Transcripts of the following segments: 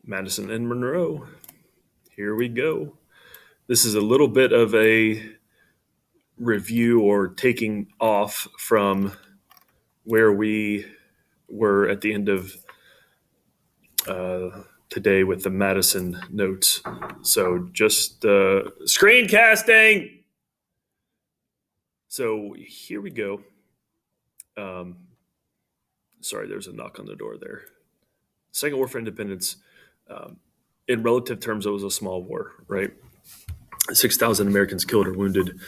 Madison and Monroe. Here we go. This is a little bit of a review or taking off from where we were at the end of today with the Madison notes. So just screencasting. So here we go. Sorry, there's a knock on the door there. Second War for Independence. In relative terms, it was a small war, right? 6,000 Americans killed or wounded.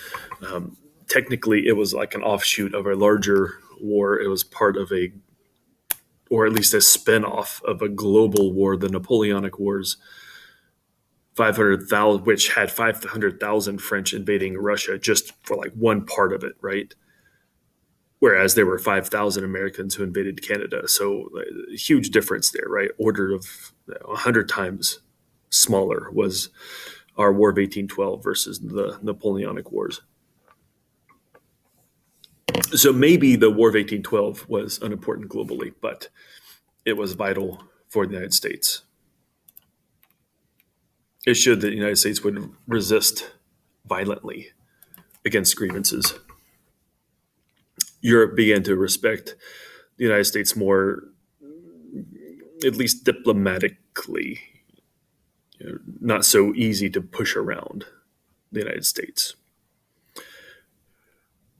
Technically, it was like an offshoot of a larger war. It was part of or at least a spin-off of a global war, the Napoleonic Wars, 500,000, which had 500,000 French invading Russia just for like one part of it, right? Whereas there were 5,000 Americans who invaded Canada. So a huge difference there, right? Order of 100 times smaller was our War of 1812 versus the Napoleonic Wars. So maybe the War of 1812 was unimportant globally, but it was vital for the United States. It showed that the United States would resist violently against grievances. Europe began to respect the United States more, at least diplomatically, not so easy to push around the United States.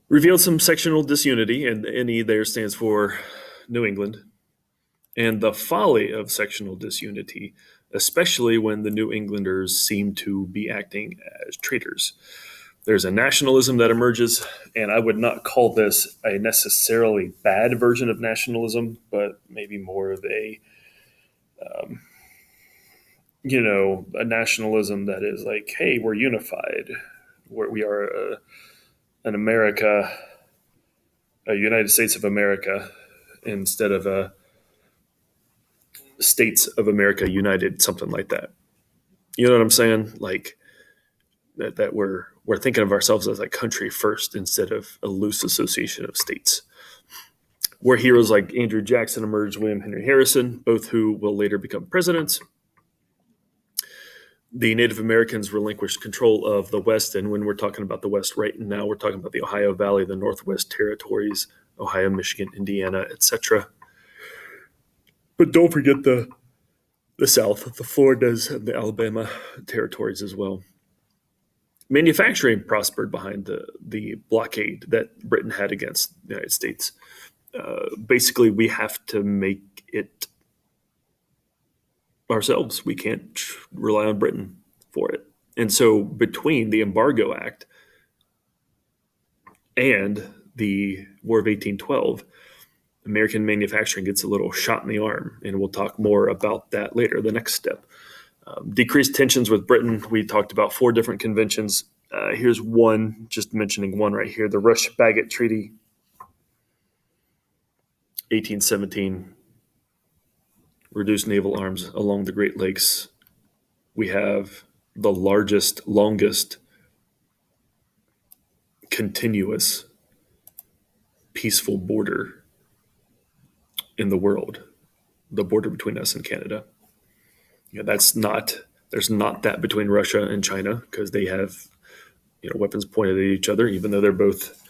Revealed some sectional disunity, and the NE there stands for New England, and the folly of sectional disunity, especially when the New Englanders seem to be acting as traitors. There's a nationalism that emerges, and I would not call this a necessarily bad version of nationalism, but maybe more of a nationalism that is like, hey, we're unified. We are an America, a United States of America, instead of a States of America United, something like that. You know what I'm saying? Like that we're thinking of ourselves as a country first instead of a loose association of states. Where heroes like Andrew Jackson emerged, William Henry Harrison, both who will later become presidents. The Native Americans relinquished control of the West, and when we're talking about the West right now, we're talking about the Ohio Valley, the Northwest Territories, Ohio, Michigan, Indiana, etc. But don't forget the South, the Floridas, and the Alabama territories as well. Manufacturing prospered behind the blockade that Britain had against the United States. Basically, we have to make it ourselves. We can't rely on Britain for it. And so between the Embargo Act and the War of 1812, American manufacturing gets a little shot in the arm, and we'll talk more about that later, the next step. Decreased tensions with Britain. We talked about 4 different conventions. Here's one, just mentioning one right here, the Rush-Bagot Treaty, 1817. Reduced naval arms along the Great Lakes. We have the longest continuous peaceful border in the world, the border between us and Canada. There's not that between Russia and China because they have weapons pointed at each other, even though they're both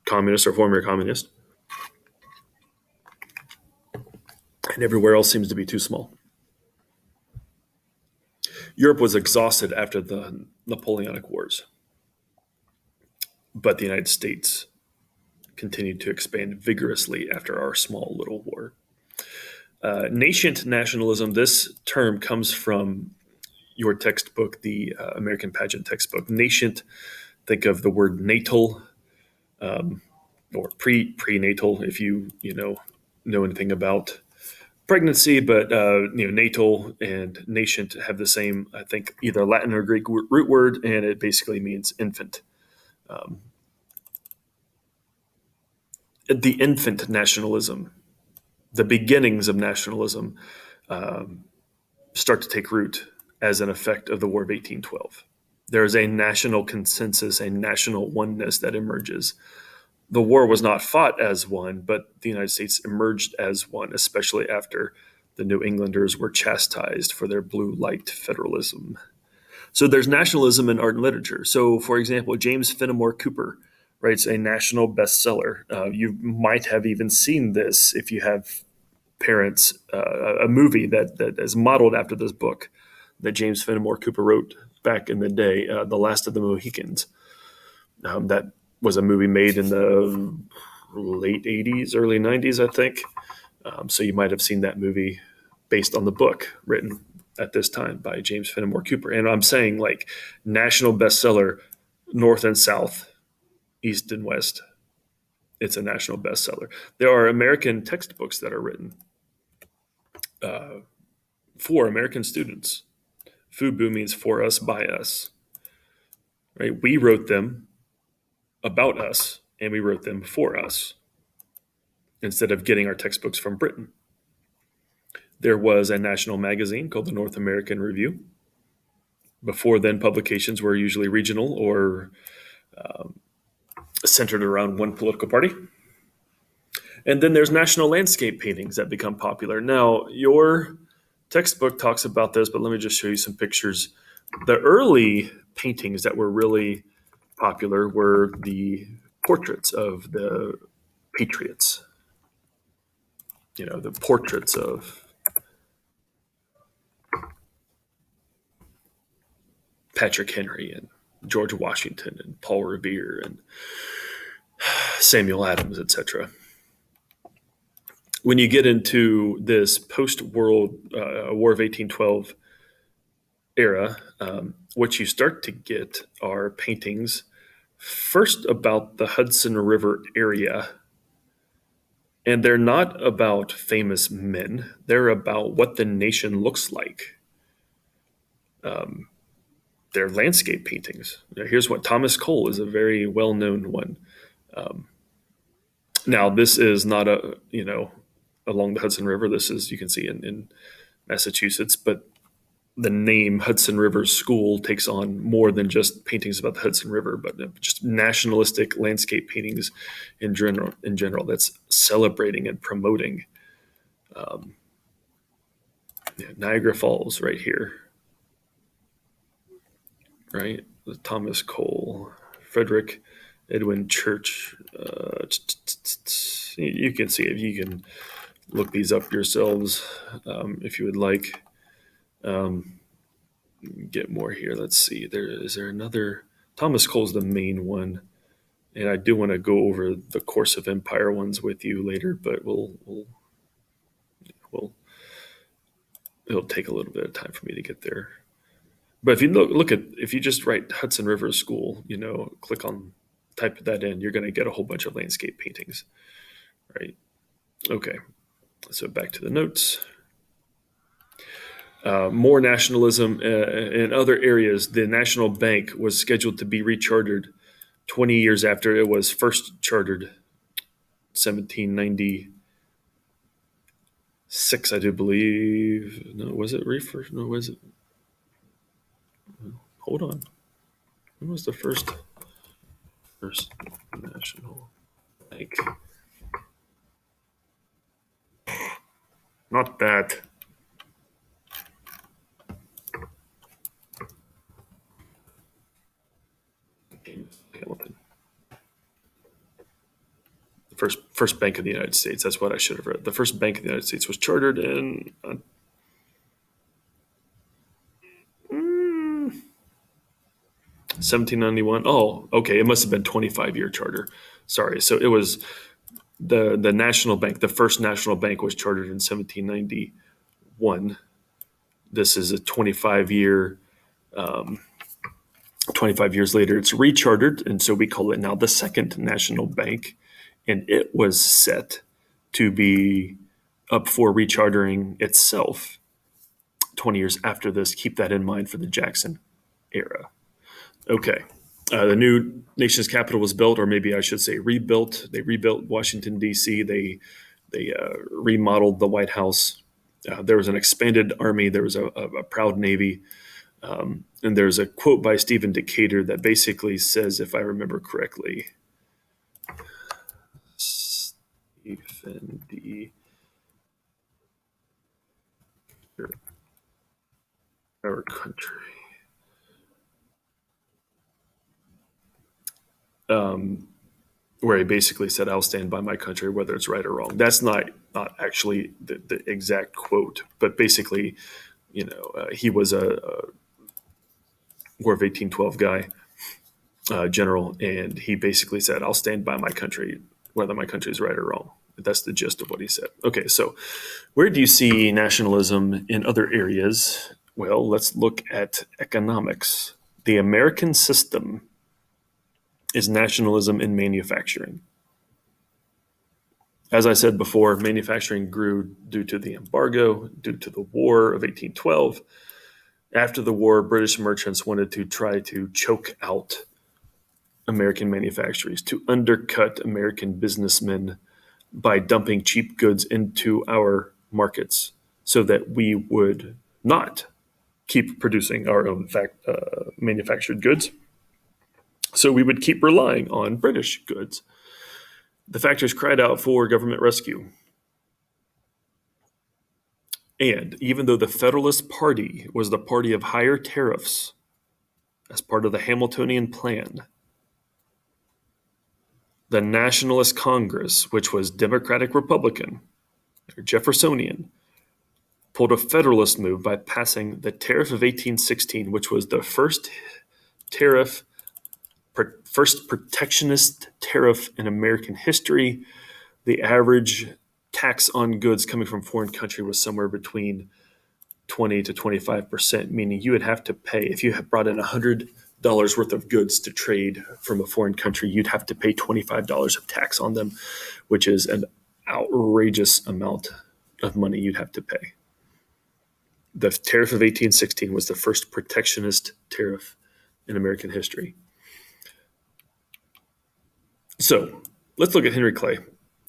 communist or former communist. And everywhere else seems to be too small. Europe was exhausted after the Napoleonic Wars, but the United States continued to expand vigorously after our small little war. Nascent nationalism, this term comes from your textbook, the American Pageant textbook. Nascent, think of the word natal or prenatal if you know anything about pregnancy, but natal and nascent have the same, I think, either Latin or Greek root word, and it basically means infant. The infant nationalism, the beginnings of nationalism, start to take root as an effect of the War of 1812. There is a national consensus, a national oneness that emerges. The war was not fought as one, but the United States emerged as one, especially after The New Englanders were chastised for their blue light federalism. So there's nationalism in art and literature. So, for example, James Fenimore Cooper writes a national bestseller. You might have even seen this if you have parents, a movie that is modeled after this book that James Fenimore Cooper wrote back in the day, The Last of the Mohicans. That was a movie made in the late 80s, early 90s, I think. So you might have seen that movie based on the book written at this time by James Fenimore Cooper. And I'm saying like national bestseller, North and South, East and West. It's a national bestseller. There are American textbooks that are written for American students. FUBU means for us, by us. Right? We wrote them about us, and we wrote them for us instead of getting our textbooks from Britain. There was a national magazine called the North American Review. Before then, publications were usually regional or centered around one political party. And then there's national landscape paintings that become popular. Now, your textbook talks about this, but let me just show you some pictures. The early paintings that were really popular were the portraits of the patriots. You know, the portraits of Patrick Henry and George Washington and Paul Revere and Samuel Adams, etc. When you get into this post-World War of 1812 era, what you start to get are paintings first about the Hudson River area. And they're not about famous men. They're about what the nation looks like. They're landscape paintings. Here's what Thomas Cole is a very well-known one. Now, this is not along the Hudson River. This is, you can see in Massachusetts, but the name Hudson River School takes on more than just paintings about the Hudson River, but just nationalistic landscape paintings in general that's celebrating and promoting Niagara Falls right here, right? Thomas Cole, Frederick Edwin Church. You can see it. You can look these up yourselves if you would like. Get more here. Let's see. Is there another? Thomas Cole's the main one, and I do want to go over the Course of Empire ones with you later, but we'll it'll take a little bit of time for me to get there. But if you if you just write Hudson River School, type that in, you're going to get a whole bunch of landscape paintings, right? Okay, so back to the notes. More nationalism in other areas. The National Bank was scheduled to be rechartered 20 years after it was first chartered, 1796, I do believe. No, was it refirst? No, was it? Hold on. When was the first National Bank? Not that. Hamilton. The first Bank of the United States. That's what I should have read. The first Bank of the United States was chartered in 1791. Oh, okay. It must have been 25-year charter. Sorry. So it was the National Bank. The first National Bank was chartered in 1791. This is a 25-year. 25 years later, it's rechartered, and so we call it now the Second National Bank, and it was set to be up for rechartering itself 20 years after this. Keep that in mind for the Jackson era. Okay. The new nation's capital was built, or maybe I should say rebuilt. They rebuilt Washington, D.C. They remodeled the White House. There was an expanded army. There was a proud Navy. And there's a quote by Stephen Decatur that basically says, if I remember correctly, Stephen D. Our country. Um, where he basically said, "I'll stand by my country, whether it's right or wrong." That's not actually the exact quote, but basically, he was a War of 1812 guy, general, and he basically said, "I'll stand by my country, whether my country is right or wrong." That's the gist of what he said. Okay, so where do you see nationalism in other areas? Well, let's look at economics. The American system is nationalism in manufacturing. As I said before, manufacturing grew due to the embargo, due to the War of 1812. After the war, British merchants wanted to try to choke out American manufacturers, to undercut American businessmen by dumping cheap goods into our markets so that we would not keep producing our own manufactured goods. So we would keep relying on British goods. The factors cried out for government rescue. And even though the Federalist Party was the party of higher tariffs as part of the Hamiltonian Plan, the Nationalist Congress, which was Democratic Republican or Jeffersonian, pulled a Federalist move by passing the Tariff of 1816, which was the tariff, first protectionist tariff in American history. The average tax on goods coming from foreign country was somewhere between 20 to 25%, meaning you would have to pay, if you had brought in $100 worth of goods to trade from a foreign country, you'd have to pay $25 of tax on them, which is an outrageous amount of money you'd have to pay. The Tariff of 1816 was the first protectionist tariff in American history. So let's look at Henry Clay.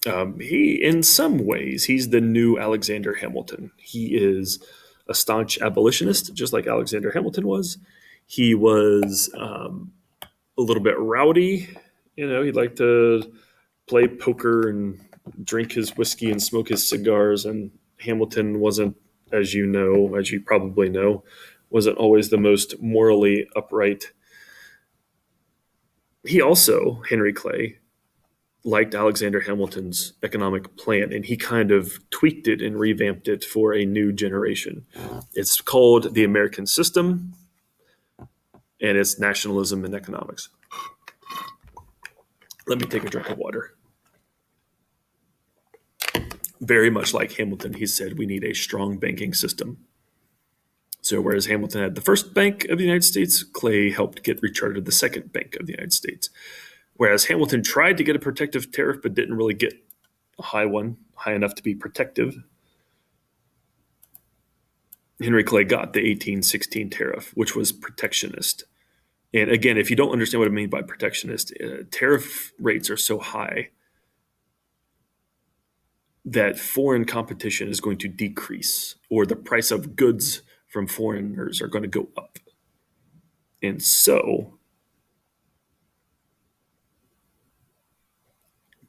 In some ways, he's the new Alexander Hamilton. He is a staunch abolitionist, just like Alexander Hamilton was. He was a little bit rowdy. He'd like to play poker and drink his whiskey and smoke his cigars. And Hamilton wasn't, as you probably know, wasn't always the most morally upright. He also, Henry Clay, liked Alexander Hamilton's economic plan, and he kind of tweaked it and revamped it for a new generation. It's called the American System, and it's nationalism and economics. Let me take a drink of water. Very much like Hamilton, he said we need a strong banking system. So whereas Hamilton had the first Bank of the United States, Clay helped get rechartered the second Bank of the United States. Whereas Hamilton tried to get a protective tariff but didn't really get a high enough to be protective, Henry Clay got the 1816 tariff, which was protectionist. And again, if you don't understand what I mean by protectionist, tariff rates are so high that foreign competition is going to decrease, or the price of goods from foreigners are going to go up. And so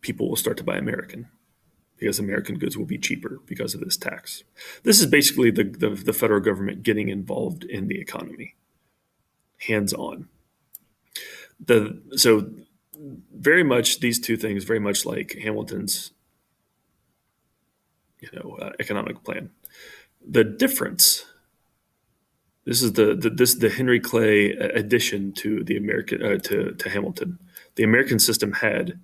people will start to buy American because American goods will be cheaper because of this tax. This is basically the federal government getting involved in the economy, hands-on. So very much these two things, very much like Hamilton's economic plan. The difference, this is the Henry Clay addition to the American to Hamilton. The American system had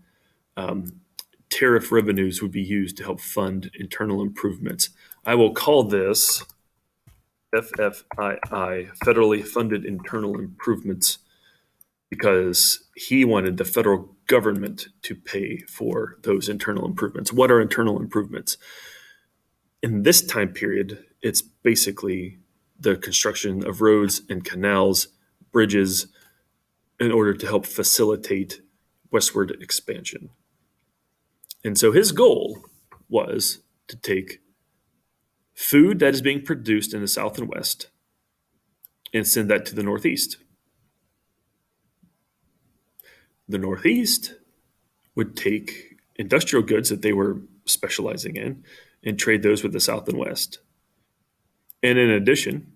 tariff revenues would be used to help fund internal improvements. I will call this FFII, federally funded internal improvements, because he wanted the federal government to pay for those internal improvements. What are internal improvements? In this time period, it's basically the construction of roads and canals, bridges, in order to help facilitate westward expansion. And so his goal was to take food that is being produced in the South and West and send that to the Northeast. The Northeast would take industrial goods that they were specializing in and trade those with the South and West. And in addition,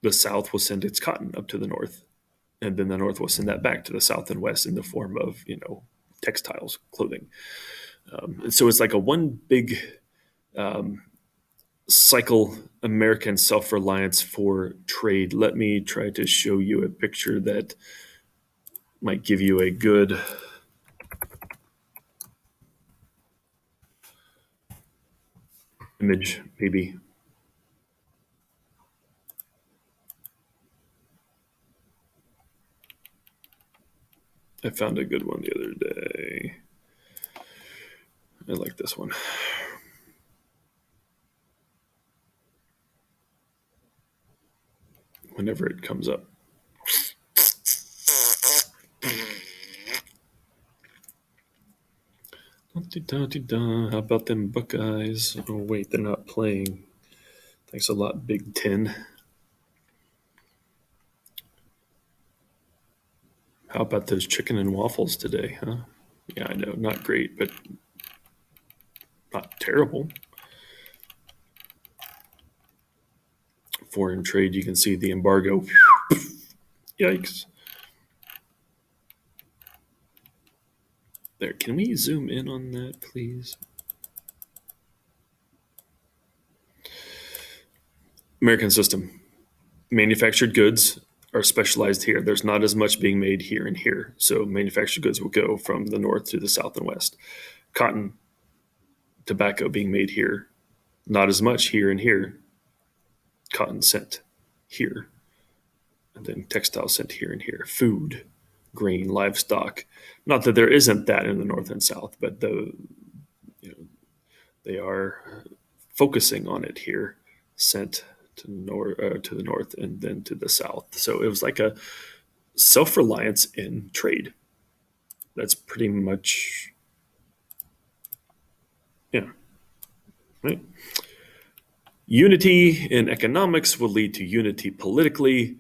the South will send its cotton up to the North, and then the North will send that back to the South and West in the form of, textiles, clothing. And so it's like a one big um, cycle American self reliance for trade. Let me try to show you a picture that might give you a good image, maybe. I found a good one the other day. I like this one. Whenever it comes up. How about them Buckeyes? Oh, wait, they're not playing. Thanks a lot, Big Ten. How about those chicken and waffles today, huh? Yeah, I know, not great, but not terrible. Foreign trade, you can see the embargo. Yikes. There, can we zoom in on that, please? American system. Manufactured goods are specialized here. There's not as much being made here and here. So manufactured goods will go from the north to the south and west. Cotton, tobacco being made here. Not as much here and here. Cotton sent here. And then textile sent here and here. Food, grain, livestock. Not that there isn't that in the north and south, but they are focusing on it here. Sent to the north and then to the south. So it was like a self-reliance in trade. That's pretty much, yeah, right. Unity in economics will lead to unity politically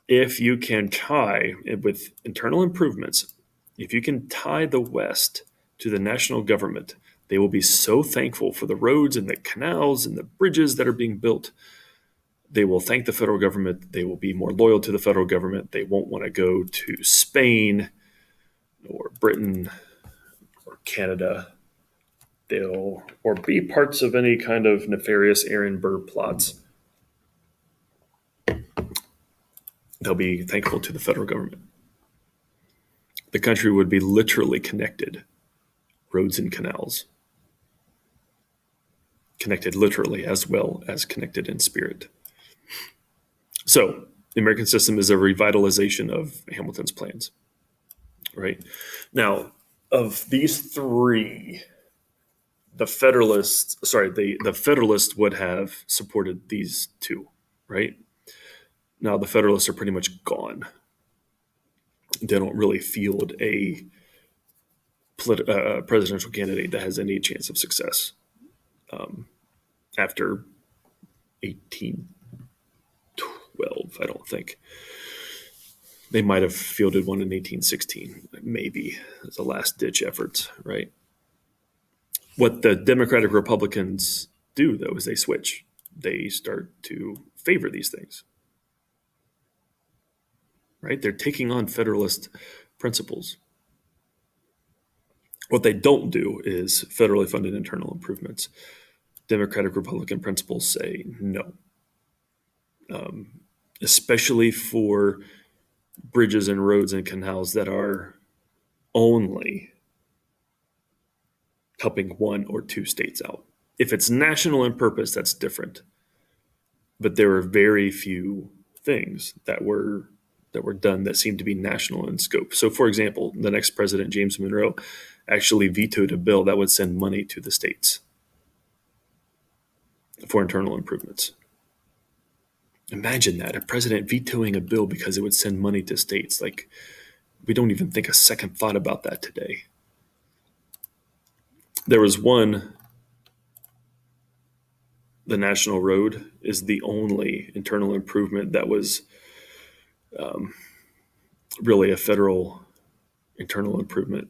if you can tie it with internal improvements. If you can tie the West to the national government, they will be so thankful for the roads and the canals and the bridges that are being built. They will thank the federal government. They will be more loyal to the federal government. They won't want to go to Spain or Britain or Canada. They'll or be parts of any kind of nefarious Aaron Burr plots. They'll be thankful to the federal government. The country would be literally connected, roads and canals, connected literally as well as connected in spirit. So the American system is a revitalization of Hamilton's plans, right? Now, of these three, the Federalists would have supported these two, right? Now the Federalists are pretty much gone. They don't really field a presidential candidate that has any chance of success after 1812. I don't think. They might have fielded one in 1816, maybe as a last-ditch effort, right? What the Democratic Republicans do, though, is they switch. They start to favor these things, right? They're taking on Federalist principles. What they don't do is federally funded internal improvements. Democratic Republican principles say no, especially for bridges and roads and canals that are only helping one or two states out. If it's national in purpose, that's different. But there are very few things that were done that seemed to be national in scope. So, for example, the next president, James Monroe, actually vetoed a bill that would send money to the states for internal improvements. Imagine that, a president vetoing a bill because it would send money to states. Like, we don't even think a second thought about that today. There was one, the National Road is the only internal improvement that was really a federal internal improvement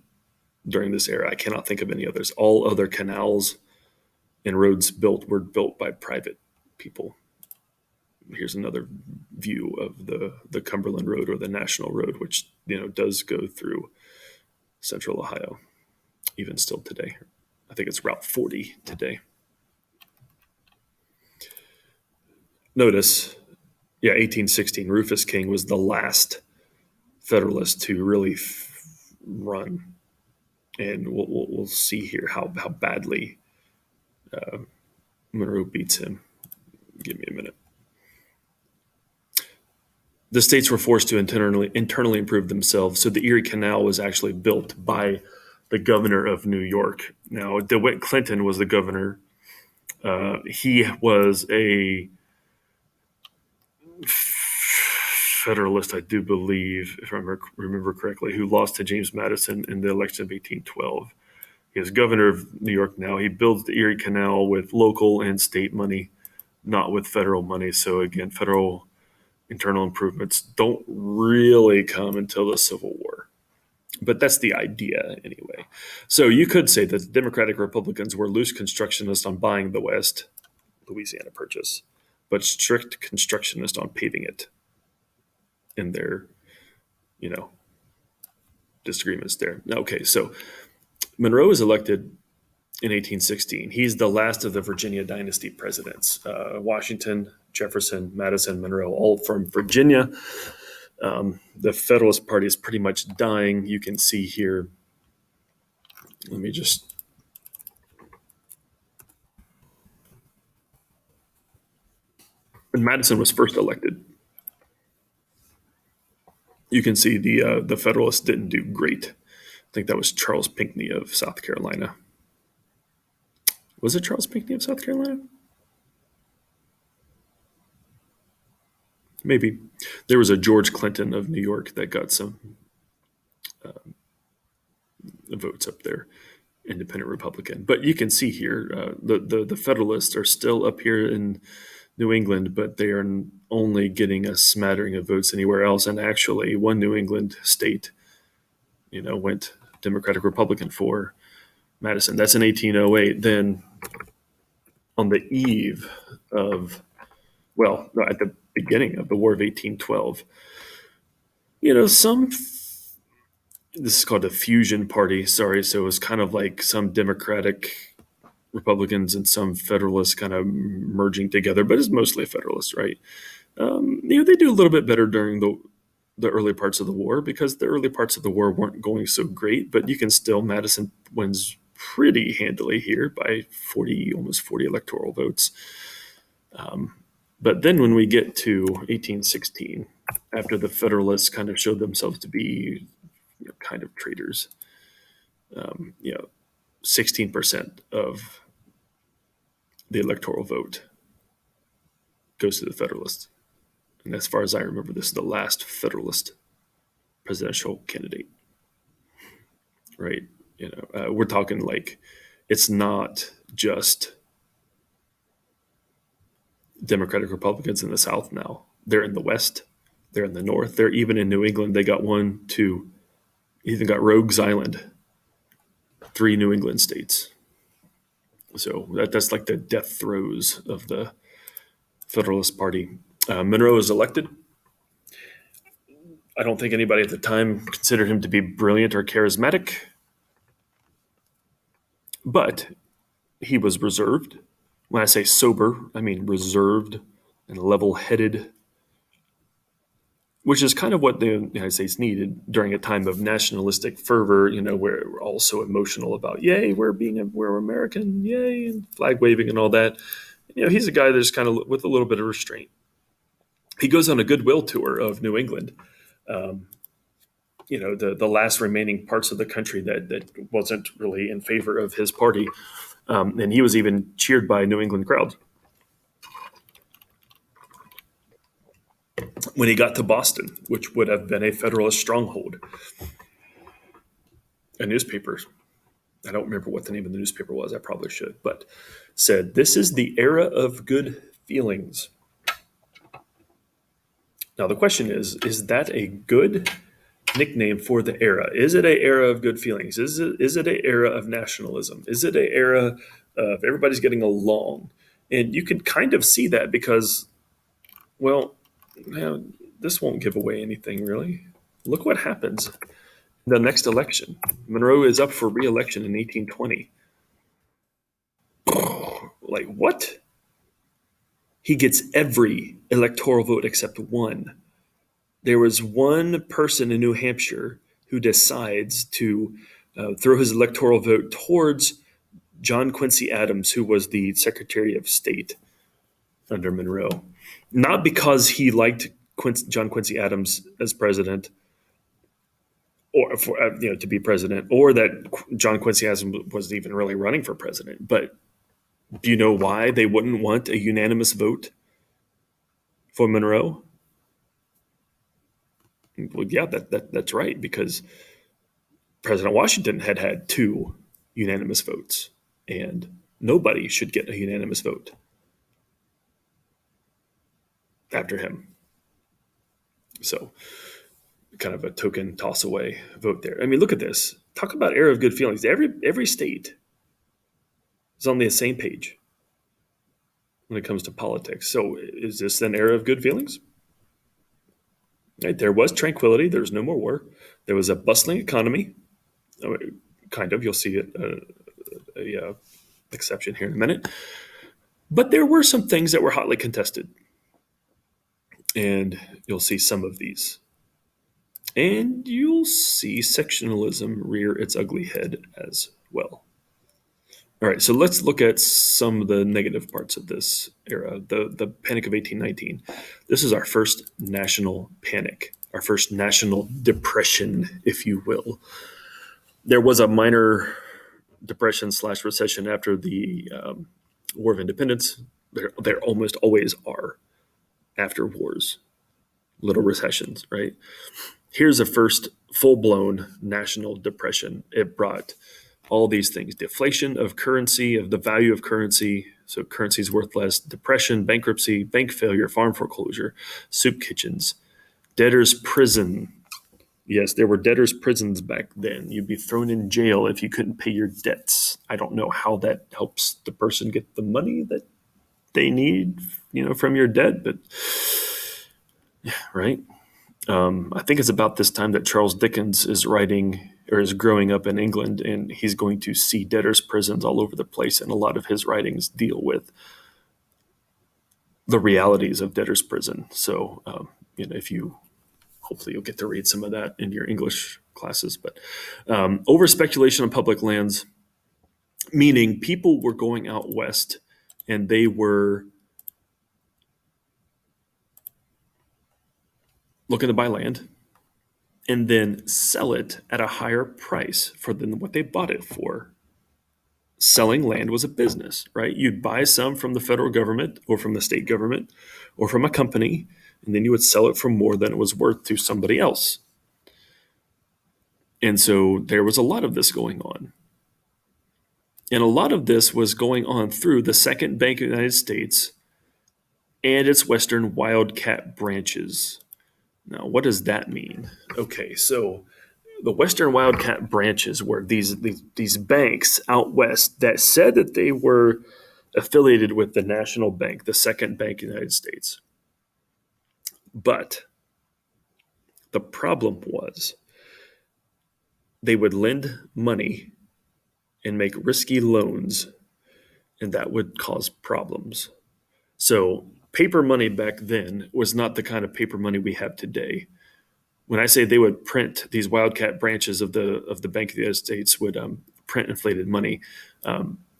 during this era. I cannot think of any others. All other canals and roads built were built by private people. here's another view of the Cumberland Road, or the National Road, which does go through central Ohio, even still today. I think it's Route 40 today. Notice, 1816, Rufus King was the last Federalist to really run, and we'll see here how badly Monroe beats him. Give me a minute. The states were forced to internally improve themselves, so the Erie Canal was actually built by the governor of New York. Now, DeWitt Clinton was the governor. He was a Federalist, I do believe, if I remember correctly, who lost to James Madison in the election of 1812. He is governor of New York now. He builds the Erie Canal with local and state money, not with federal money. So again, federal internal improvements don't really come until the Civil War. But that's the idea anyway. So you could say that the Democratic Republicans were loose constructionists on buying the West, Louisiana Purchase, but strict constructionists on paving it in their, disagreements there. Okay, so Monroe is elected in 1816. He's the last of the Virginia dynasty presidents. Washington, Jefferson, Madison, Monroe, all from Virginia. The Federalist Party is pretty much dying. You can see here. Let me just. When Madison was first elected, you can see the Federalists didn't do great. I think that was Charles Pinckney of South Carolina. Was it Charles Pinckney of South Carolina? Maybe. There was a George Clinton of New York that got some votes up there, independent Republican. But you can see here, the Federalists are still up here in New England, but they are only getting a smattering of votes anywhere else. And actually, one New England state, went Democratic Republican for Madison. That's in 1808. Then on the eve of, at the beginning of the War of 1812, this is called a fusion party. Sorry. So it was kind of like some Democratic Republicans and some Federalists kind of merging together, but it's mostly Federalists, right? They do a little bit better during the early parts of the war, because the early parts of the war weren't going so great, but you can still, Madison wins pretty handily here by almost 40 electoral votes. But then when we get to 1816, after the Federalists kind of showed themselves to be kind of traitors, 16% of the electoral vote goes to the Federalists. And as far as I remember, this is the last Federalist presidential candidate, right? We're talking like, it's not just Democratic Republicans in the South now. They're in the West. They're in the North. They're even in New England. They got even got Rogues Island, 3 New England states. So that's like the death throes of the Federalist Party. Monroe is elected. I don't think anybody at the time considered him to be brilliant or charismatic, but he was reserved. When I say sober, I mean reserved and level-headed, which is kind of what the United States needed during a time of nationalistic fervor, where we're all so emotional about, yay, we're American, yay, and flag waving and all that. He's a guy that's kind of with a little bit of restraint. He goes on a goodwill tour of New England, the last remaining parts of the country that wasn't really in favor of his party. And he was even cheered by New England crowds. When he got to Boston, which would have been a Federalist stronghold, a newspaper, I don't remember what the name of the newspaper was, I probably should, but said, "This is the era of good feelings." Now the question is that a good nickname for the era? Is it an era of good feelings? Is it an era of nationalism? Is it an era of everybody's getting along? And you can kind of see that, because Well, now, this won't give away anything, really. Look what happens in the next election. Monroe is up for re-election in 1820. Like, what? He gets every electoral vote except one. There was one person in New Hampshire who decides to throw his electoral vote towards John Quincy Adams, who was the Secretary of State under Monroe. Not because he liked John Quincy Adams as president, or for to be president, or that John Quincy Adams was even really running for president. But do you know why they wouldn't want a unanimous vote for Monroe? Well, yeah, that's right, because President Washington had two unanimous votes, and nobody should get a unanimous vote after him. So, kind of a token toss away vote there. I mean, look at this. Talk about era of good feelings. Every state is on the same page when it comes to politics. So, is this an era of good feelings? Right, there was tranquility. There was no more war. There was a bustling economy. I mean, kind of. You'll see it, a exception here in a minute. But there were some things that were hotly contested. And you'll see some of these. And you'll see sectionalism rear its ugly head as well. All right, so let's look at some of the negative parts of this era, the Panic of 1819. This is our first national panic, our first national depression, if you will. There was a minor depression / recession after the War of Independence. There almost always are after wars, little recessions, right? Here's a first full-blown national depression. It brought all these things: deflation of currency, of the value of currency, so currency is worth less, depression, bankruptcy, bank failure, farm foreclosure, soup kitchens, debtor's prison. Yes, there were debtor's prisons back then. You'd be thrown in jail if you couldn't pay your debts. I don't know how that helps the person get the money that they need, from your debt, but yeah, right. I think it's about this time that Charles Dickens is writing or is growing up in England, and he's going to see debtors' prisons all over the place. And a lot of his writings deal with the realities of debtors' prison. So, if hopefully you'll get to read some of that in your English classes. But over speculation on public lands, meaning people were going out west and they were looking to buy land and then sell it at a higher price than what they bought it for. Selling land was a business, right? You'd buy some from the federal government or from the state government or from a company, and then you would sell it for more than it was worth to somebody else. And so there was a lot of this going on. And a lot of this was going on through the Second Bank of the United States and its Western Wildcat branches. Now, what does that mean? Okay, so the Western Wildcat branches were these banks out west that said that they were affiliated with the National Bank, the Second Bank of the United States. But the problem was they would lend money and make risky loans, and that would cause problems. So paper money back then was not the kind of paper money we have today. When I say they would print, these wildcat branches of the Bank of the United States would print inflated money.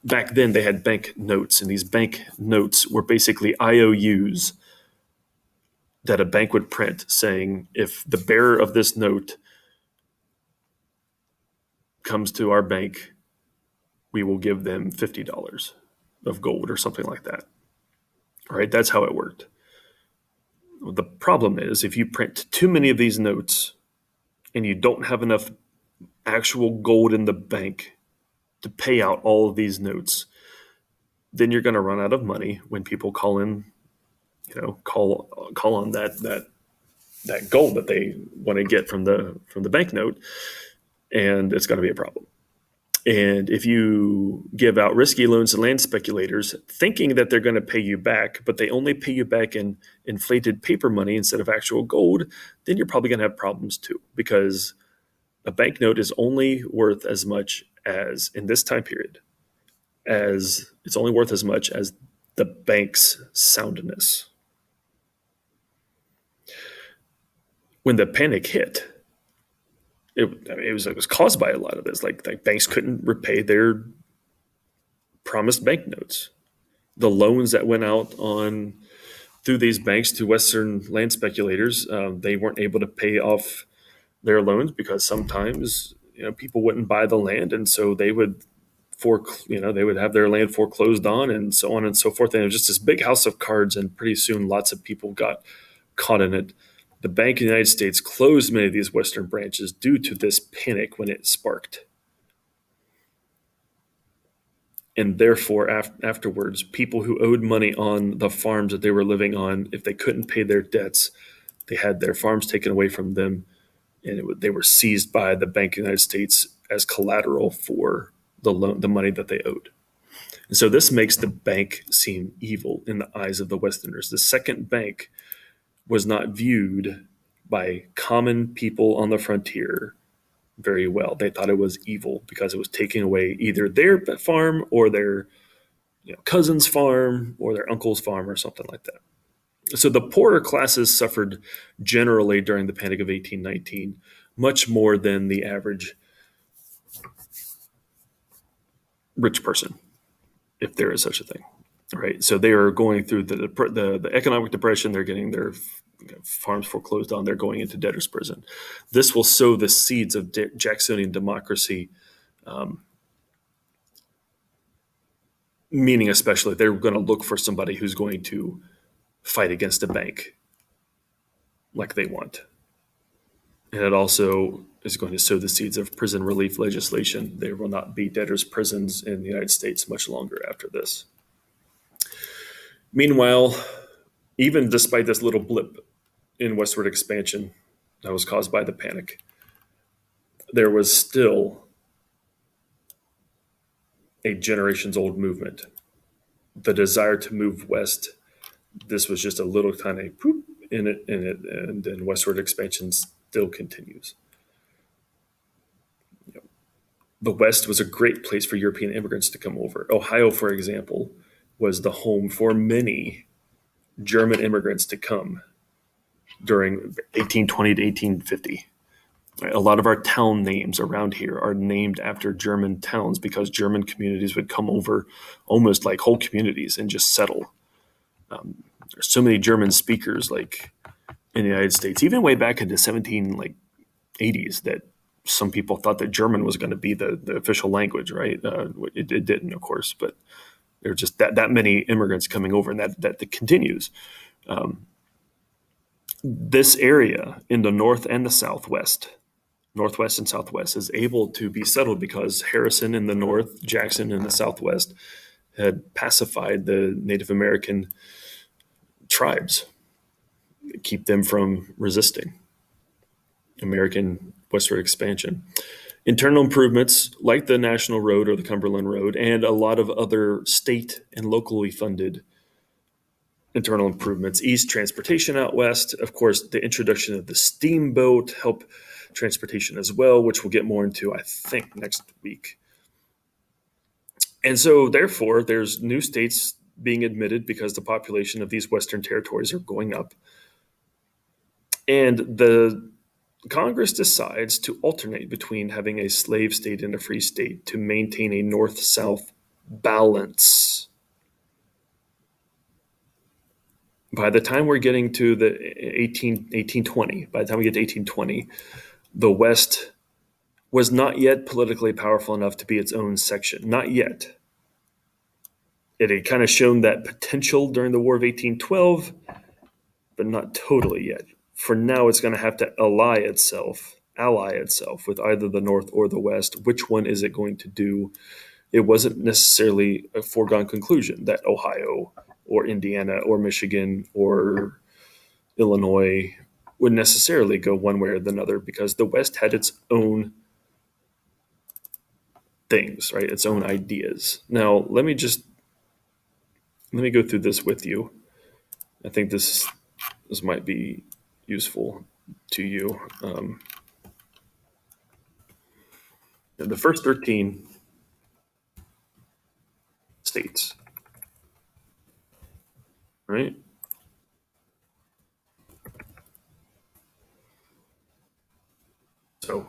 Back then, they had bank notes, and these bank notes were basically IOUs that a bank would print, saying if the bearer of this note comes to our bank, we will give them $50 of gold or something like that. All right, that's how it worked. The problem is if you print too many of these notes and you don't have enough actual gold in the bank to pay out all of these notes, then you're going to run out of money when people call in, call on that gold that they want to get from the banknote, and it's going to be a problem. And if you give out risky loans to land speculators, thinking that they're going to pay you back, but they only pay you back in inflated paper money instead of actual gold, then you're probably going to have problems too, because a banknote is only worth as much as, in this time period, as it's only worth as much as the bank's soundness. When the panic hit, it was caused by a lot of this. Like banks couldn't repay their promised banknotes. The loans that went out on through these banks to Western land speculators, they weren't able to pay off their loans because sometimes people wouldn't buy the land, and so they would they would have their land foreclosed on, and so on and so forth. And it was just this big house of cards, and pretty soon lots of people got caught in it. The Bank of the United States closed many of these Western branches due to this panic when it sparked. And therefore, afterwards, people who owed money on the farms that they were living on, if they couldn't pay their debts, they had their farms taken away from them, and they were seized by the Bank of the United States as collateral for the money that they owed. And so this makes the bank seem evil in the eyes of the Westerners. The second bank was not viewed by common people on the frontier very well. They thought it was evil because it was taking away either their farm or their cousin's farm or their uncle's farm or something like that. So the poorer classes suffered generally during the Panic of 1819, much more than the average rich person, if there is such a thing. Right. So they are going through the economic depression. They're getting their farms foreclosed on. They're going into debtor's prison. This will sow the seeds of Jacksonian democracy, meaning especially they're going to look for somebody who's going to fight against a bank like they want. And it also is going to sow the seeds of prison relief legislation. There will not be debtor's prisons in the United States much longer after this. Meanwhile, even despite this little blip in westward expansion that was caused by the panic, there was still a generations old movement. The desire to move west, this was just a little tiny poop in it, and then westward expansion still continues. The West was a great place for European immigrants to come over. Ohio, for example, was the home for many German immigrants to come during 1820 to 1850. A lot of our town names around here are named after German towns because German communities would come over, almost like whole communities, and just settle. There's so many German speakers like in the United States, even way back into 80s, that some people thought that German was going to be the official language, right? It didn't, of course, but there were just that many immigrants coming over, and that continues. This area in the north and the northwest and southwest, is able to be settled because Harrison in the north, Jackson in the southwest, had pacified the Native American tribes, keep them from resisting American westward expansion. Internal improvements like the National Road or the Cumberland Road, and a lot of other state and locally funded internal improvements, eased transportation out west. Of course, the introduction of the steamboat helped transportation as well, which we'll get more into, I think, next week. And so, therefore, there's new states being admitted because the population of these Western territories are going up. And the Congress decides to alternate between having a slave state and a free state to maintain a north-south balance. By the time we're getting to the 1820, by the time we get to 1820, the West was not yet politically powerful enough to be its own section. Not yet. It had kind of shown that potential during the War of 1812, but not totally yet. For now, it's going to have to ally itself with either the North or the West. Which one is it going to do? It wasn't necessarily a foregone conclusion that Ohio or Indiana or Michigan or Illinois would necessarily go one way or the other, because the West had its own things, right? Its own ideas. Now, let me go through this with you. I think this might be useful to you. The first 13 states, right? So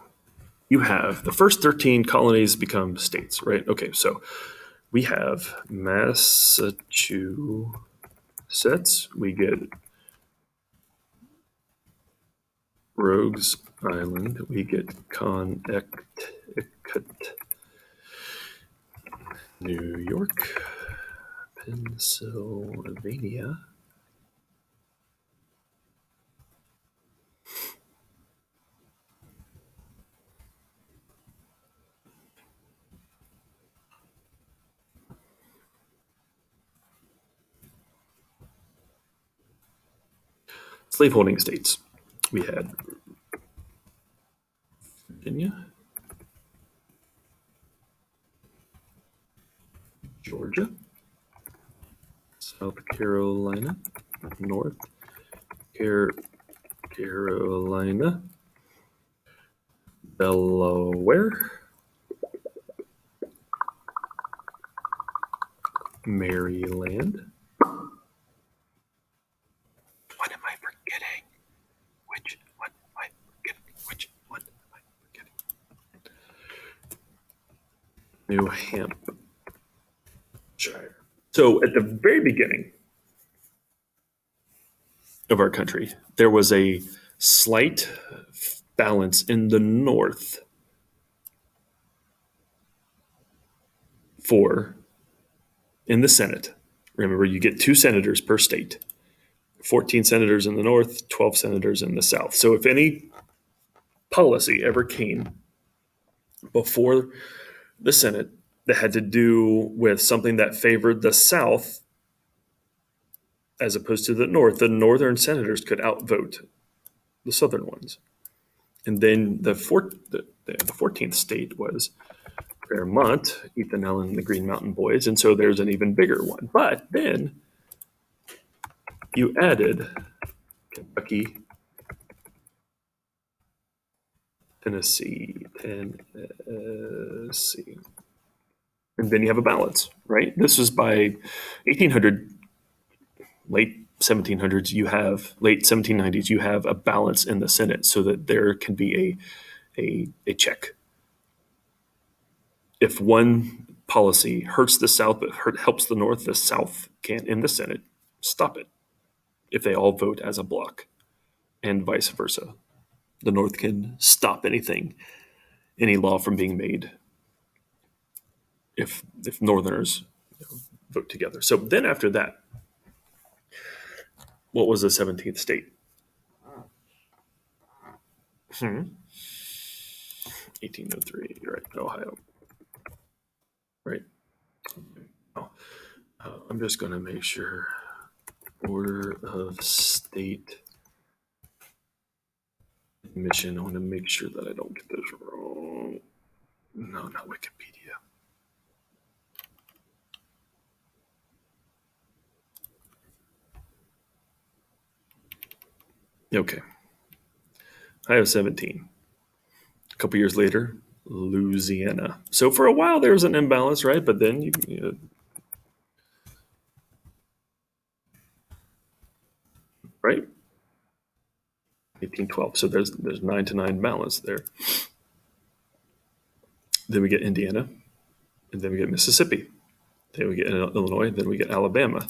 you have the first 13 colonies become states, right? Okay, so we have Massachusetts. We get Rogues Island. We get Connecticut, New York, Pennsylvania. Slaveholding states. We had Virginia, Georgia, South Carolina, North Carolina, Delaware, Maryland. What am I forgetting? Which one am I forgetting? Which one am I forgetting? New Hampshire. So at the very beginning of our country, there was a slight balance in the North for in the Senate. Remember, you get 2 senators per state, 14 senators in the North, 12 senators in the South. So if any policy ever came before the Senate that had to do with something that favored the South as opposed to the North, the Northern senators could outvote the Southern ones. And then the 14th state was Vermont, Ethan Allen and the Green Mountain Boys. And so there's an even bigger one. But then you added Kentucky, Tennessee. And then you have a balance, right? This is by 1800, late 1700s, late 1790s, you have a balance in the Senate so that there can be a check. If one policy hurts the South but helps the North, the South can, in the Senate, stop it if they all vote as a block, and vice versa. The North can stop any law from being made if Northerners vote together. So then after that, what was the 17th state? 1803, right? Ohio, right? Oh, I'm just going to make sure. Order of state admission. I want to make sure that I don't get this wrong. No, not Wikipedia. Okay. Ohio 17. A couple years later, Louisiana. So for a while there was an imbalance, right? But then right? 1812. So there's 9-9 balance there. Then we get Indiana, and then we get Mississippi. Then we get Illinois. Then we get Alabama.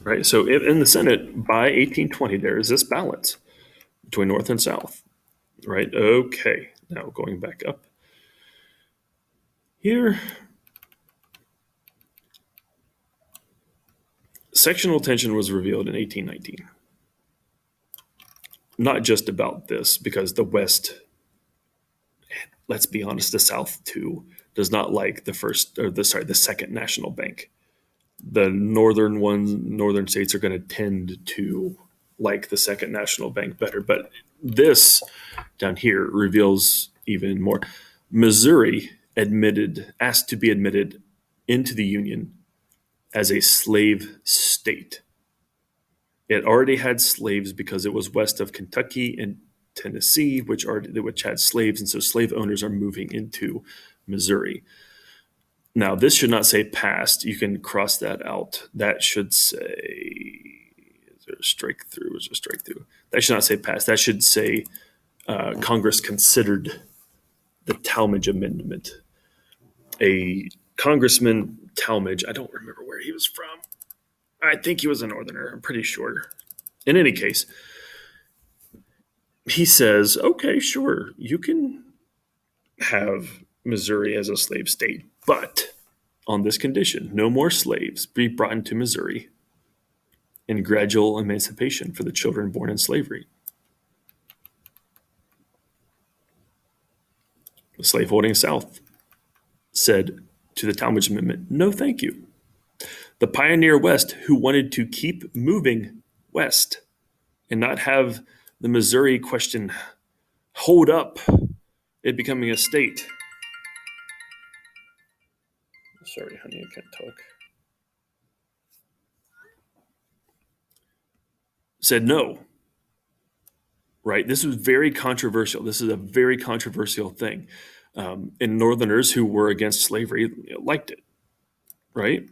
Right. So in the Senate by 1820, there is this balance between North and South. Right. Okay. Now going back up here, sectional tension was revealed in 1819. Not just about this, because the West let's be honest, the South too does not like the second national bank. The northern states are going to tend to like the second national bank better. But this down here reveals even more. Missouri asked to be admitted into the Union as a slave state. It already had slaves because it was west of Kentucky and Tennessee, which had slaves, and so slave owners are moving into Missouri. Now, this should not say passed. You can cross that out. That should say, is there a strike through? Is there a strike through? That should not say passed. That should say Congress considered the Talmadge Amendment. A Congressman Talmadge, I don't remember where he was from. I think he was a Northerner. I'm pretty sure. In any case, he says, okay, sure, you can have Missouri as a slave state, but on this condition, no more slaves be brought into Missouri, and gradual emancipation for the children born in slavery. The slaveholding South said to the Talmadge Amendment, no, thank you. The pioneer West, who wanted to keep moving west and not have the Missouri question hold up it becoming a state. Sorry, honey, I can't talk. Said no. Right? This was very controversial. This is a very controversial thing. And Northerners who were against slavery liked it. Right?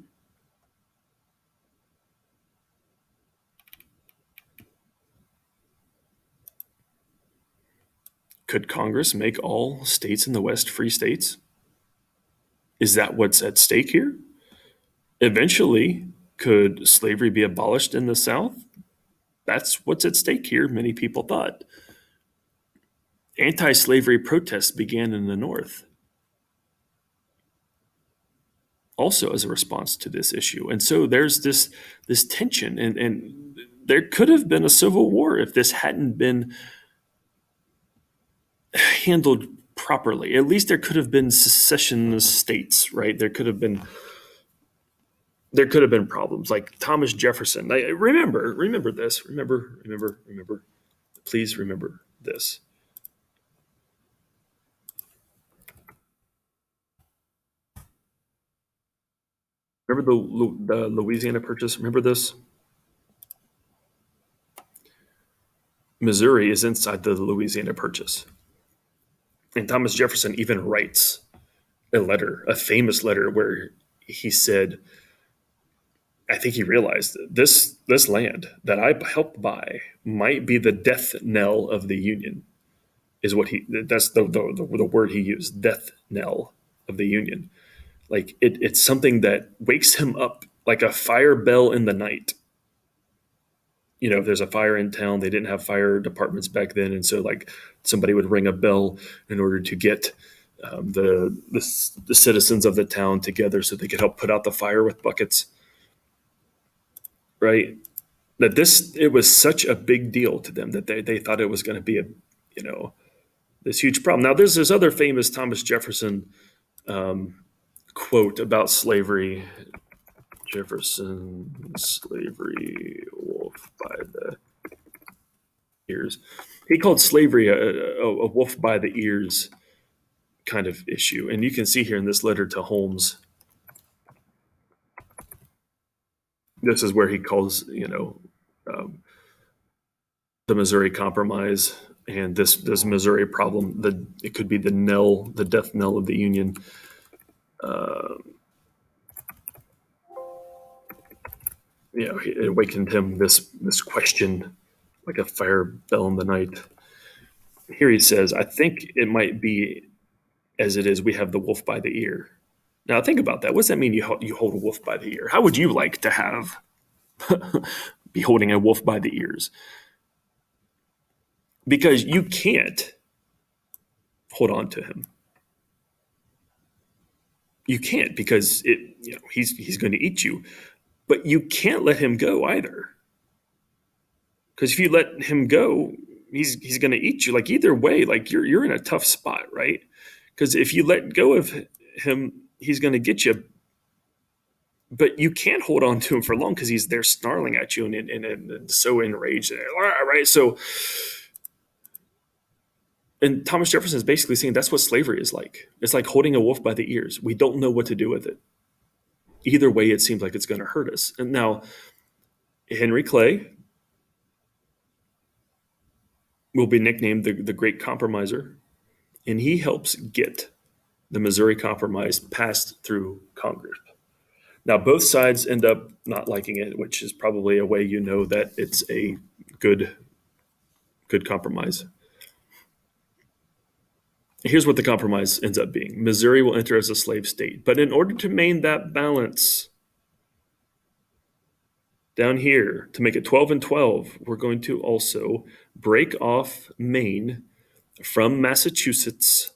Could Congress make all states in the West free states? Is that what's at stake here? Eventually, could slavery be abolished in the South? That's what's at stake here, many people thought. Anti-slavery protests began in the North, also as a response to this issue. And so there's this tension, and there could have been a civil war if this hadn't been handled properly. At least there could have been secession states, right? There could have been problems like Thomas Jefferson. Remember this. Remember. Please remember this. Remember the Louisiana Purchase? Remember this? Missouri is inside the Louisiana Purchase. And Thomas Jefferson even writes a famous letter, where he said, I think he realized this land that I helped buy might be the death knell of the Union, that's the word he used, death knell of the Union. Like it's something that wakes him up like a fire bell in the night. If there's a fire in town, they didn't have fire departments back then. And so like somebody would ring a bell in order to get the citizens of the town together so they could help put out the fire with buckets. Right. It was such a big deal to them that they thought it was going to be this huge problem. Now there's this other famous Thomas Jefferson quote about slavery. Jefferson, slavery, wolf by the ears. He called slavery a wolf by the ears kind of issue. And you can see here in this letter to Holmes, this is where he calls, the Missouri Compromise and this Missouri problem. It could be the death knell of the Union. It awakened him this question like a fire bell in the night. Here he says, I think it might be as it is, we have the wolf by the ear. Now think about that. What does that mean, you hold a wolf by the ear? How would you like to have be holding a wolf by the ears? Because you can't hold on to him. You can't, because he's going to eat you. But you can't let him go either. Because if you let him go, he's going to eat you. Like either way, like you're in a tough spot, right? Because if you let go of him, he's going to get you. But you can't hold on to him for long because he's there snarling at you and so enraged. Right? So, and Thomas Jefferson is basically saying that's what slavery is like. It's like holding a wolf by the ears. We don't know what to do with it. Either way, it seems like it's going to hurt us. And now, Henry Clay will be nicknamed the Great Compromiser, and he helps get the Missouri Compromise passed through Congress. Now, both sides end up not liking it, which is probably a way you know that it's a good compromise. Here's what the compromise ends up being. Missouri will enter as a slave state, but in order to maintain that balance down here, to make it 12 and 12, we're going to also break off Maine from Massachusetts,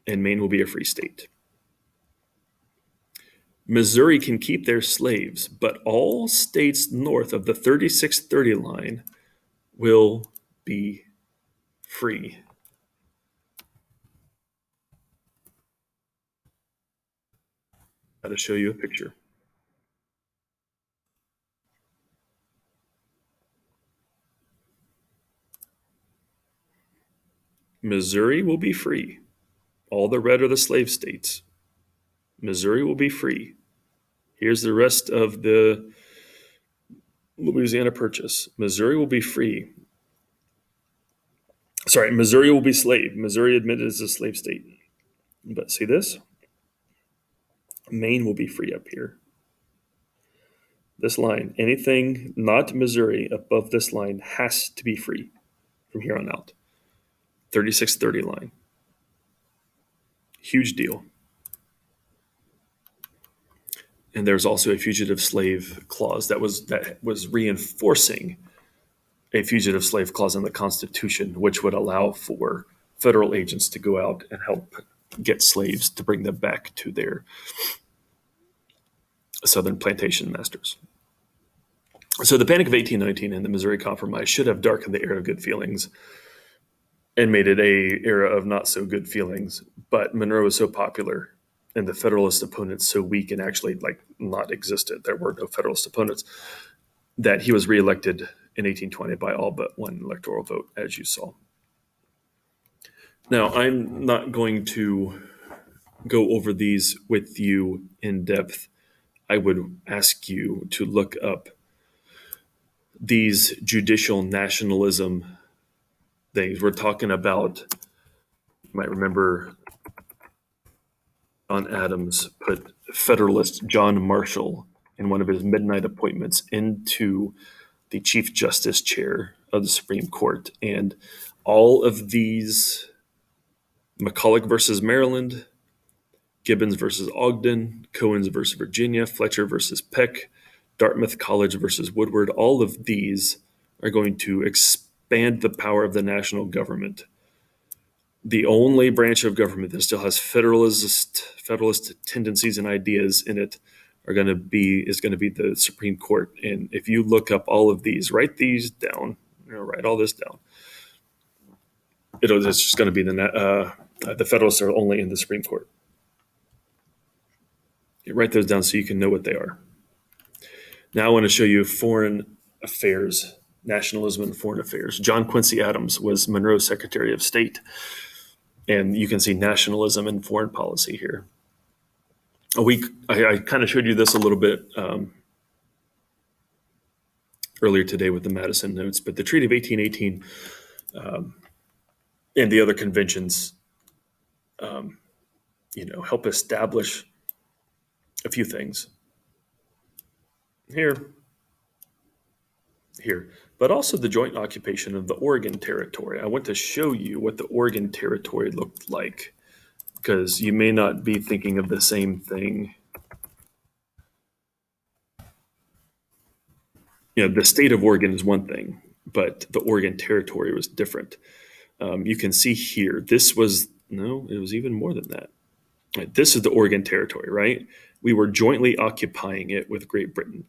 and Maine will be a free state. Missouri can keep their slaves, but all states north of the 3630 line will be free. Got to show you a picture. Missouri will be free. All the red are the slave states. Missouri will be free. Here's the rest of the Louisiana Purchase. Missouri will be free. Sorry, Missouri will be slave. Missouri admitted as a slave state. But see this? Maine will be free up here. This line, anything not Missouri above this line has to be free from here on out. 3630 line. Huge deal. And there's also a fugitive slave clause that was reinforcing a fugitive slave clause in the Constitution, which would allow for federal agents to go out and help get slaves to bring them back to their southern plantation masters. So the Panic of 1819 and the Missouri Compromise should have darkened the era of good feelings and made it a era of not so good feelings. But Monroe was so popular and the Federalist opponents so weak and actually like not existed. There were no Federalist opponents that he was reelected in 1820 by all but one electoral vote, as you saw. Now, I'm not going to go over these with you in depth. I would ask you to look up these judicial nationalism things. We're talking about, you might remember John Adams put Federalist John Marshall in one of his midnight appointments into the Chief Justice chair of the Supreme Court. And all of these, McCulloch versus Maryland, Gibbons versus Ogden, Cohens versus Virginia, Fletcher versus Peck, Dartmouth College versus Woodward, all of these are going to expand the power of the national government. The only branch of government that still has federalist tendencies and ideas in it is going to be the Supreme Court. And if you look up all of these, write these down, write all this down. It's just going to be the Federalists are only in the Supreme Court. You write those down so you can know what they are. Now I want to show you foreign affairs, nationalism and foreign affairs. John Quincy Adams was Monroe's Secretary of State. And you can see nationalism and foreign policy here. I kind of showed you this a little bit earlier today with the Madison Notes, but the Treaty of 1818 and the other conventions, help establish a few things here, but also the joint occupation of the Oregon Territory. I want to show you what the Oregon Territory looked like, because you may not be thinking of the same thing. The state of Oregon is one thing, but the Oregon Territory was different. You can see here, it was even more than that. Right, this is the Oregon Territory, right? We were jointly occupying it with Great Britain.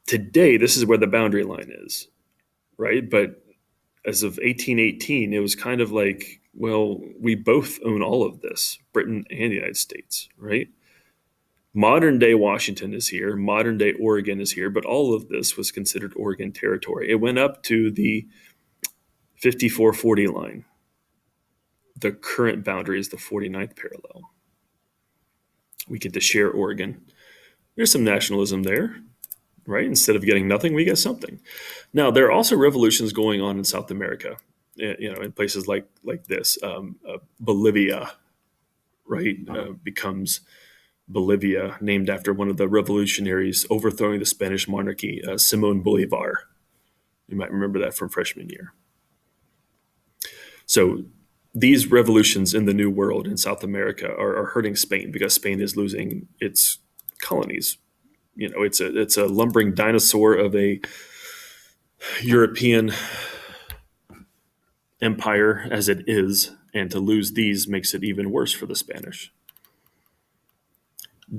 Today, this is where the boundary line is, right? But as of 1818, it was kind of like, well, we both own all of this, Britain and the United States, right? Modern day Washington is here, modern day Oregon is here, but all of this was considered Oregon territory. It went up to the 5440 line. The current boundary is the 49th parallel. We get to share Oregon. There's some nationalism there, right? Instead of getting nothing, we get something. Now, there are also revolutions going on in South America, in places like this. Bolivia, right, becomes Bolivia, named after one of the revolutionaries overthrowing the Spanish monarchy, Simón Bolívar. You might remember that from freshman year. So these revolutions in the New World in South America are hurting Spain because Spain is losing its colonies. It's a lumbering dinosaur of a European empire as it is, and to lose these makes it even worse for the Spanish.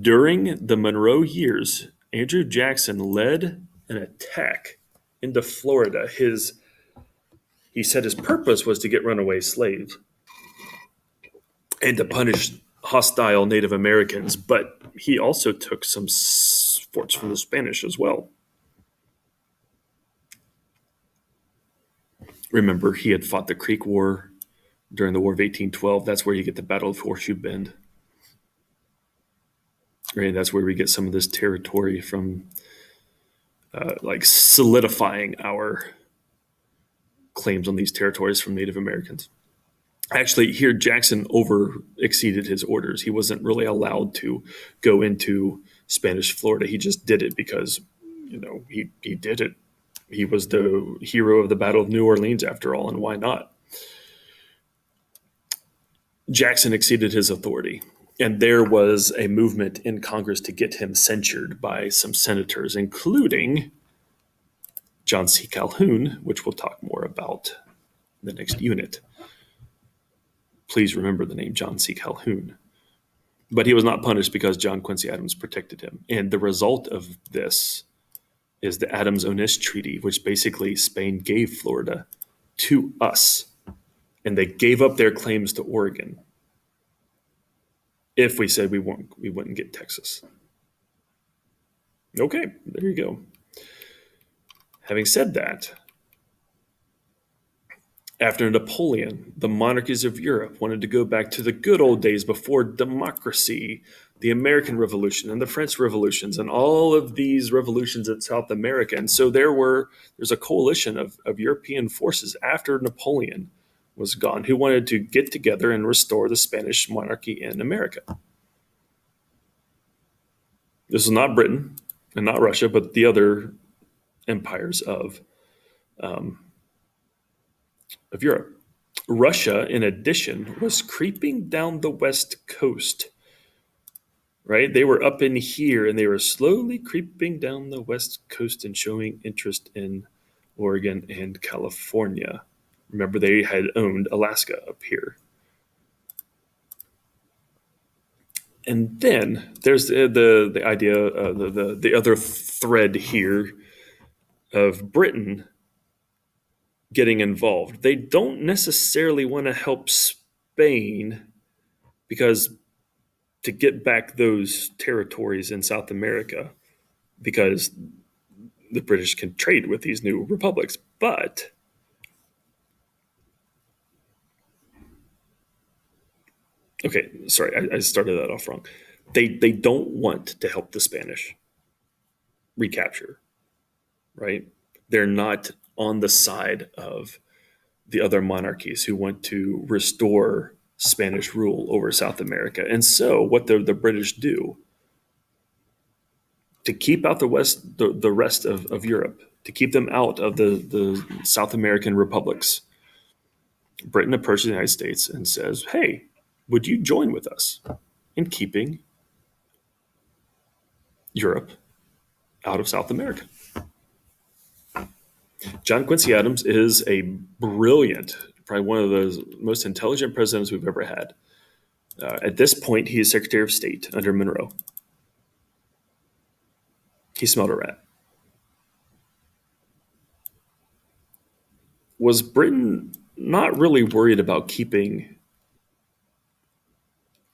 During the Monroe years, Andrew Jackson led an attack into Florida. He said his purpose was to get runaway slaves and to punish hostile Native Americans, but he also took some forts from the Spanish as well. Remember, he had fought the Creek War during the War of 1812. That's where you get the Battle of Horseshoe Bend. Right? That's where we get some of this territory from, like solidifying our claims on these territories from Native Americans. Actually, here Jackson over exceeded his orders. He wasn't really allowed to go into Spanish Florida. He just did it because, he did it. He was the hero of the Battle of New Orleans, after all, and why not? Jackson exceeded his authority, and there was a movement in Congress to get him censured by some senators, including John C. Calhoun, which we'll talk more about in the next unit. Please remember the name John C. Calhoun. But he was not punished because John Quincy Adams protected him. And the result of this is the Adams-Onis Treaty, which basically Spain gave Florida to us. And they gave up their claims to Oregon if we said we wouldn't get Texas. Okay, there you go. Having said that, after Napoleon, the monarchies of Europe wanted to go back to the good old days before democracy, the American Revolution and the French Revolutions and all of these revolutions in South America. And so there's a coalition of European forces after Napoleon was gone who wanted to get together and restore the Spanish monarchy in America. This is not Britain and not Russia, but the other empires of Europe. Russia, in addition, was creeping down the west coast, right? They were up in here and they were slowly creeping down the west coast and showing interest in Oregon and California. Remember, they had owned Alaska up here. And then there's the idea, the other thread here of Britain getting involved. They don't necessarily want to help Spain because to get back those territories in South America, because the British can trade with these new republics. But okay, sorry, I started that off wrong. They don't want to help the Spanish recapture, right? They're not on the side of the other monarchies who want to restore Spanish rule over South America. And so what the British do to keep out the rest of Europe, to keep them out of the South American republics, Britain approaches the United States and says, hey, would you join with us in keeping Europe out of South America? John Quincy Adams is a brilliant, probably one of the most intelligent presidents we've ever had. At this point, he is Secretary of State under Monroe. He smelled a rat. was Britain not really worried about keeping,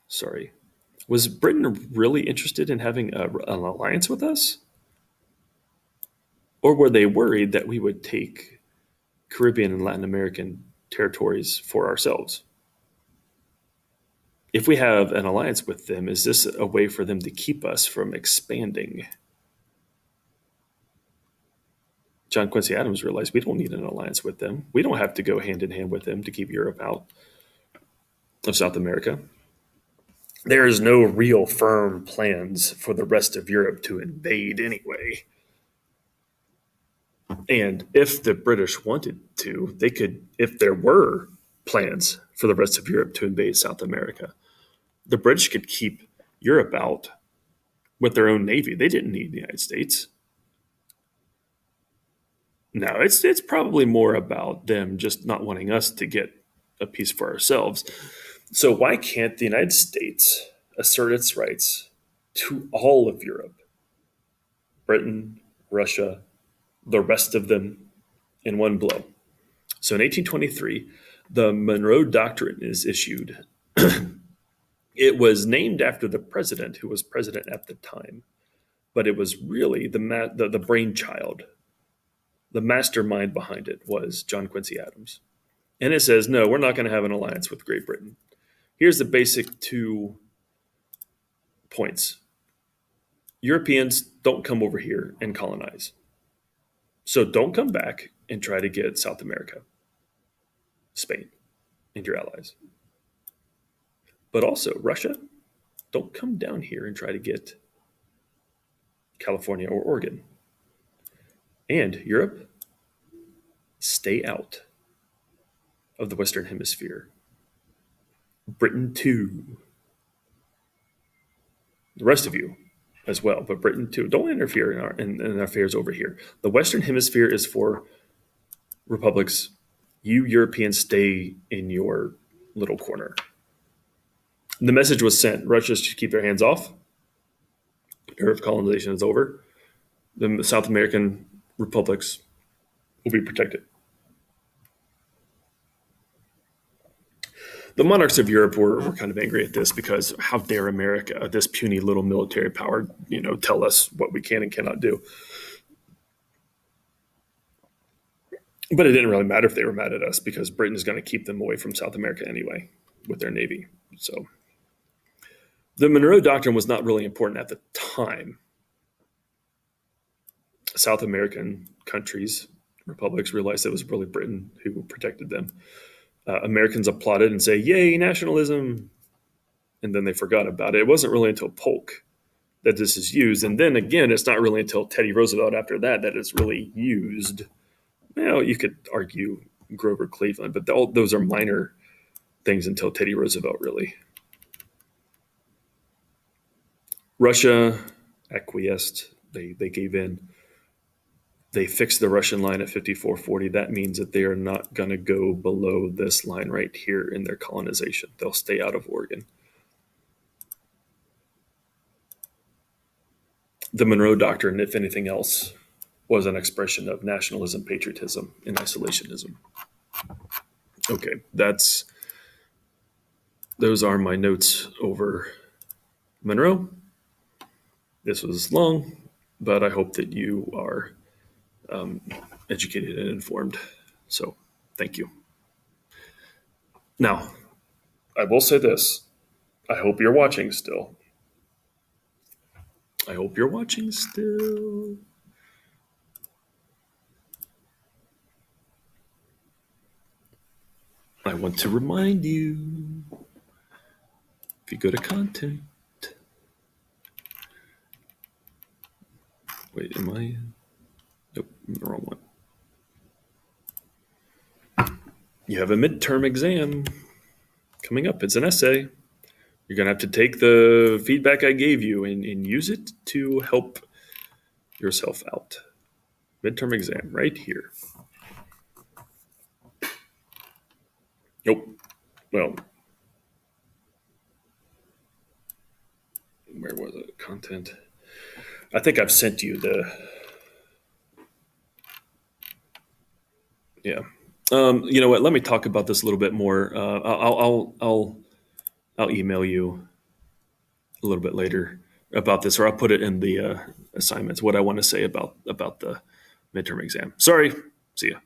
sorry, was Britain really interested in having an alliance with us? Or were they worried that we would take Caribbean and Latin American territories for ourselves? If we have an alliance with them, is this a way for them to keep us from expanding? John Quincy Adams realized we don't need an alliance with them. We don't have to go hand in hand with them to keep Europe out of South America. There is no real firm plans for the rest of Europe to invade anyway. And if the British wanted to, they could, if there were plans for the rest of Europe to invade South America, the British could keep Europe out with their own navy. They didn't need the United States. No, it's probably more about them just not wanting us to get a piece for ourselves. So why can't the United States assert its rights to all of Europe? Britain, Russia, the rest of them in one blow. So in 1823, the Monroe Doctrine is issued. It was named after the president who was president at the time, but it was really the brainchild, the mastermind behind it was John Quincy Adams. And it says, no, we're not going to have an alliance with Great Britain. Here's the basic 2 points. Europeans don't come over here and colonize. So don't come back and try to get South America, Spain, and your allies. But also, Russia, don't come down here and try to get California or Oregon. And Europe, stay out of the Western Hemisphere. Britain, too. The rest of you as well, but Britain, too. Don't interfere in our affairs over here. The Western Hemisphere is for republics. You Europeans stay in your little corner. The message was sent. Russia should keep their hands off. Earth colonization is over. The South American republics will be protected. The monarchs of Europe were kind of angry at this because how dare America, this puny little military power, tell us what we can and cannot do. But it didn't really matter if they were mad at us because Britain is going to keep them away from South America anyway with their navy. So the Monroe Doctrine was not really important at the time. South American countries, republics, realized it was really Britain who protected them. Americans applauded and say, yay, nationalism. And then they forgot about it. It wasn't really until Polk that this is used. And then again, it's not really until Teddy Roosevelt after that it's really used. Well, you could argue Grover Cleveland, but those are minor things until Teddy Roosevelt, really. Russia acquiesced. They gave in. They fixed the Russian line at 5440. That means that they are not going to go below this line right here in their colonization. They'll stay out of Oregon. The Monroe Doctrine, if anything else, was an expression of nationalism, patriotism, and isolationism. Okay, those are my notes over Monroe. This was long, but I hope that you are educated and informed. So thank you. Now, I will say this. I hope you're watching still. I hope you're watching still. I want to remind you, if you go to content, wait, am I? Nope, I'm the wrong one. You have a midterm exam coming up. It's an essay. You're going to have to take the feedback I gave you and use it to help yourself out. Midterm exam right here. Nope. Well, where was it? Content. I think I've sent you the. Yeah. You know what? Let me talk about this a little bit more. I'll email you a little bit later about this, or I'll put it in the assignments. What I want to say about the midterm exam. Sorry. See ya. Bye.